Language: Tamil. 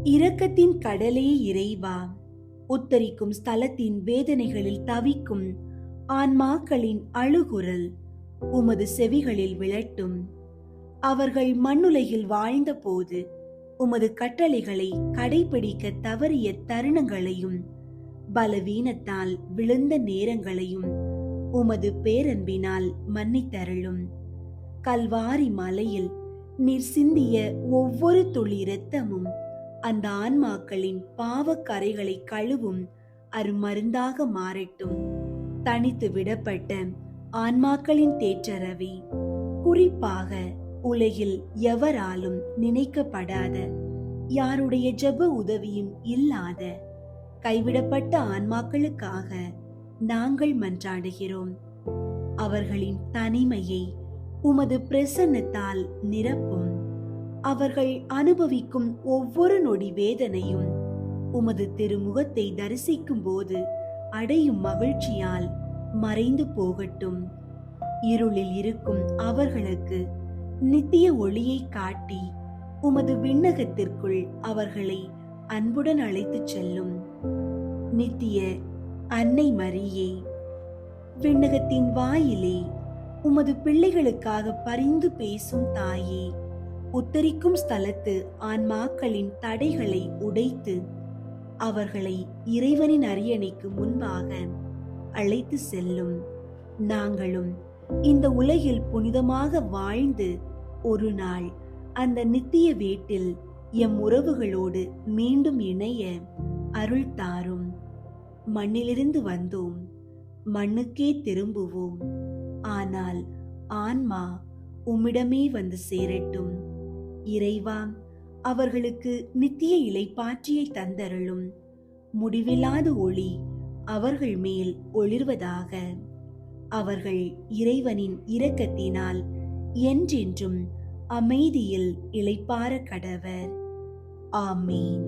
இரக்கத்தின் கடலே இறைவா, உத்தரிக்கும் ஸ்தலத்தின் வேதனைகளில் தவிக்கும் ஆன்மாக்களின் அழுகுரல் உமது செவிகளில் விழட்டும். அவர்கள் மண்ணுலகில் வாழ்ந்தபோது உமது கட்டளைகளை கடைபிடிக்க தவறிய தருணங்களையும் பலவீனத்தால் விழுந்த நேரங்களையும் உமது பேரன்பினால் மன்னித்தருளும். கல்வாரி மலையில் நீர் சிந்திய ஒவ்வொரு துளி இரத்தமும் அந்த ஆன்மாக்களின் பாவக்கரைகளை கழுவும் அருமருந்தாக மாறட்டும். தனித்து விடப்பட்ட ஆன்மாக்களின் தேற்றரவி, குறிப்பாக உலகில் எவராலும் நினைக்கப்படாத, யாருடைய ஜெப உதவியும் இல்லாத கைவிடப்பட்ட ஆன்மாக்களுக்காக நாங்கள் மன்றாடுகிறோம். அவர்களின் தனிமையை உமது பிரசன்னத்தால் நிரப்பும். அவர்கள் அனுபவிக்கும் ஒவ்வொரு நொடி வேதனையும் உமது திருமுகத்தை தரிசிக்கும் போது அடையும் மகிழ்ச்சியால் மறைந்து போகட்டும். இருளில் இருக்கும் அவர்களுக்கு நித்திய ஒளியை காட்டி உமது விண்ணகத்திற்குள் அவர்களை அன்புடன் அழைத்துச் செல்லும். நித்திய அன்னை மரியே, விண்ணகத்தின் வாயிலே உமது பிள்ளைகளுக்காக பரிந்து பேசும் தாயே, உத்தரிக்கும் ஸ்தலத்து ஆன்மாக்களின் தடைகளை உடைத்து அவர்களை இறைவனின் அரியணைக்கு முன்பாக அழைத்து செல்லும். நாங்களும் இந்த உலகில் புனிதமாக வாழ்ந்து ஒரு நாள் அந்த நித்திய வீட்டில் எம் உறவுகளோடு மீண்டும் இணைய அருள் தாரும். மண்ணிலிருந்து வந்தோம், மண்ணுக்கே திரும்புவோம். ஆனால் ஆன்மா உம்மிடமே வந்து சேரட்டும். இறைவா, அவர்களுக்கு நித்திய இளைப்பாற்றியை தந்தருளும். முடிவில்லாத ஒளி அவர்கள் மேல் ஒளிர்வதாக. அவர்கள் இறைவனின் இரக்கத்தினால் என்றென்றும் அமைதியில் இளைப்பாற கடவர். ஆமீன்.